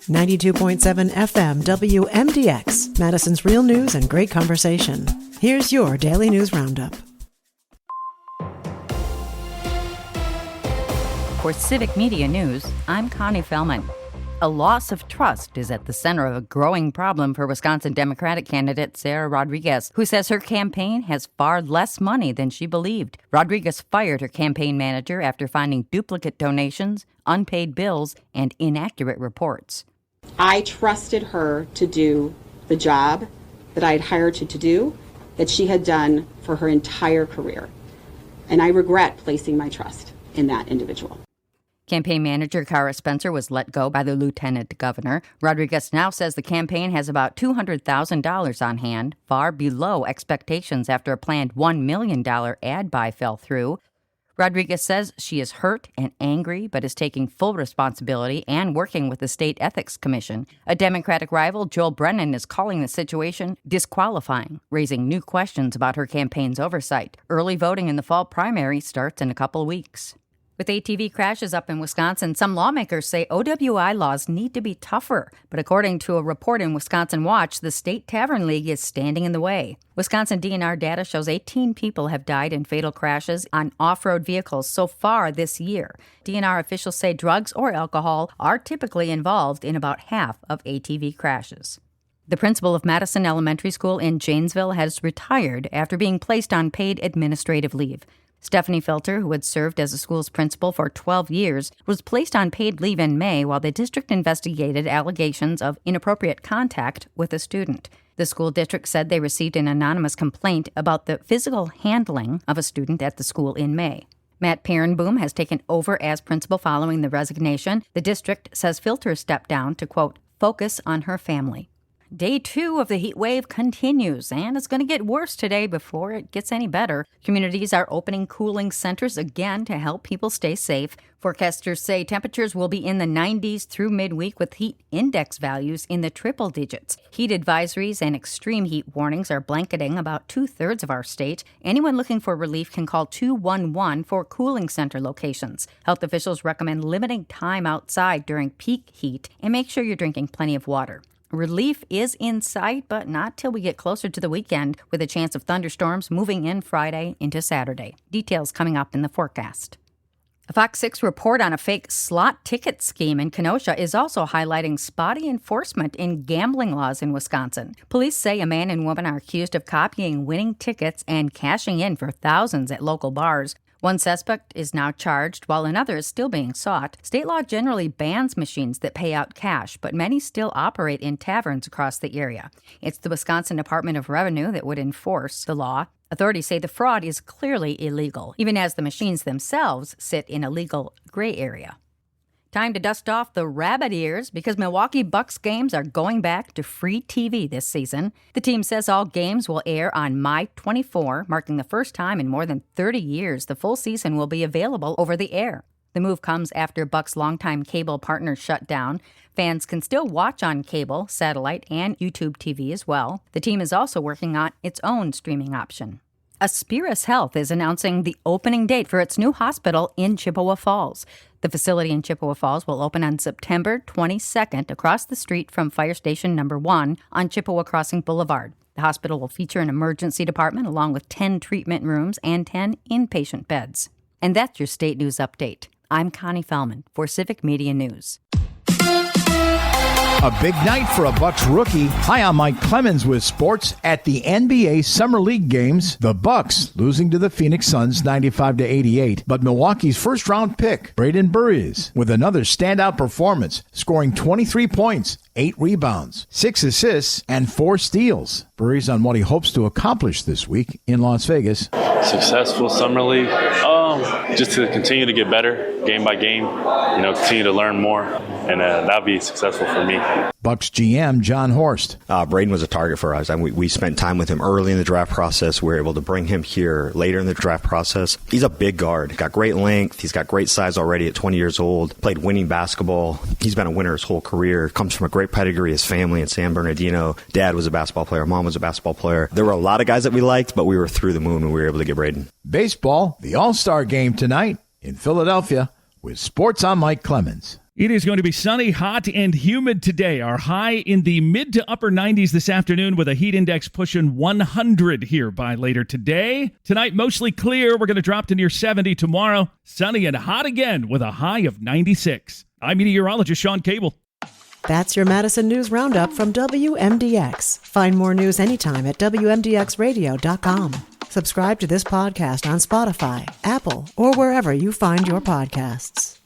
92.7 FM WMDX, Madison's real news and great conversation. Here's your Daily News Roundup. For Civic Media News, I'm Connie Fellman. A loss of trust is at the center of a growing problem for Wisconsin Democratic candidate Sarah Rodriguez, who says her campaign has far less money than she believed. Rodriguez fired her campaign manager after finding duplicate donations, unpaid bills, and inaccurate reports. I trusted her to do the job that I had hired her to do, that she had done for her entire career. And I regret placing my trust in that individual. Campaign manager Cara Spencer was let go by the lieutenant governor. Rodriguez now says the campaign has about $200,000 on hand, far below expectations after a planned $1 million ad buy fell through. Rodriguez says she is hurt and angry, but is taking full responsibility and working with the State Ethics Commission. A Democratic rival, Joel Brennan, is calling the situation disqualifying, raising new questions about her campaign's oversight. Early voting in the fall primary starts in a couple weeks. With ATV crashes up in Wisconsin, some lawmakers say OWI laws need to be tougher. But according to a report in Wisconsin Watch, the State Tavern League is standing in the way. Wisconsin DNR data shows 18 people have died in fatal crashes on off-road vehicles so far this year. DNR officials say drugs or alcohol are typically involved in about half of ATV crashes. The principal of Madison Elementary School in Janesville has retired after being placed on paid administrative leave. Stephanie Filter, who had served as the school's principal for 12 years, was placed on paid leave in May while the district investigated allegations of inappropriate contact with a student. The school district said they received an anonymous complaint about the physical handling of a student at the school in May. Matt Perenboom has taken over as principal following the resignation. The district says Filter stepped down to, quote, focus on her family. Day 2 of the heat wave continues, and it's going to get worse today before it gets any better. Communities are opening cooling centers again to help people stay safe. Forecasters say temperatures will be in the 90s through midweek with heat index values in the triple digits. Heat advisories and extreme heat warnings are blanketing about 2/3 of our state. Anyone looking for relief can call 211 for cooling center locations. Health officials recommend limiting time outside during peak heat and make sure you're drinking plenty of water. Relief is in sight, but not till we get closer to the weekend, with a chance of thunderstorms moving in Friday into Saturday. Details coming up in the forecast. A Fox 6 report on a fake slot ticket scheme in Kenosha is also highlighting spotty enforcement in gambling laws in Wisconsin. Police say a man and woman are accused of copying winning tickets and cashing in for thousands at local bars. One suspect is now charged, while another is still being sought. State law generally bans machines that pay out cash, but many still operate in taverns across the area. It's the Wisconsin Department of Revenue that would enforce the law. Authorities say the fraud is clearly illegal, even as the machines themselves sit in a legal gray area. Time to dust off the rabbit ears because Milwaukee Bucks games are going back to free TV this season. The team says all games will air on My24, marking the first time in more than 30 years the full season will be available over the air. The move comes after Bucks' longtime cable partner shut down. Fans can still watch on cable, satellite, and YouTube TV as well. The team is also working on its own streaming option. Aspiris Health is announcing the opening date for its new hospital in Chippewa Falls. The facility in Chippewa Falls will open on September 22nd across the street from Fire Station No. 1 on Chippewa Crossing Boulevard. The hospital will feature an emergency department along with 10 treatment rooms and 10 inpatient beds. And that's your state news update. I'm Connie Fellman for Civic Media News. A big night for a Bucks rookie. Hi, I'm Mike Clemens with sports. At the NBA Summer League games, the Bucks losing to the Phoenix Suns 95-88. But Milwaukee's first-round pick, Braden Burries, with another standout performance, scoring 23 points, 8 rebounds, 6 assists, and 4 steals. Burries on what he hopes to accomplish this week in Las Vegas. Successful Summer League. Just to continue to get better game by game, continue to learn more, and that'll be successful for me. Bucks GM John Horst. Braden was a target for us. We spent time with him early in the draft process. We were able to bring him here later in the draft process. He's a big guard. Got great length. He's got great size already at 20 years old. Played winning basketball. He's been a winner his whole career. Comes from a great pedigree. His family in San Bernardino. Dad was a basketball player. Mom was a basketball player. There were a lot of guys that we liked, but we were through the moon when we were able to get Braden. Baseball, the All-Star game tonight in Philadelphia with sports. I'm Mike Clemens. It is going to be sunny, hot, and humid today. Our high in the mid to upper 90s this afternoon with a heat index pushing 100 here by later today. Tonight, mostly clear. We're going to drop to near 70 tomorrow. Sunny and hot again with a high of 96. I'm meteorologist Sean Cable. That's your Madison News Roundup from WMDX. Find more news anytime at WMDXradio.com. Subscribe to this podcast on Spotify, Apple, or wherever you find your podcasts.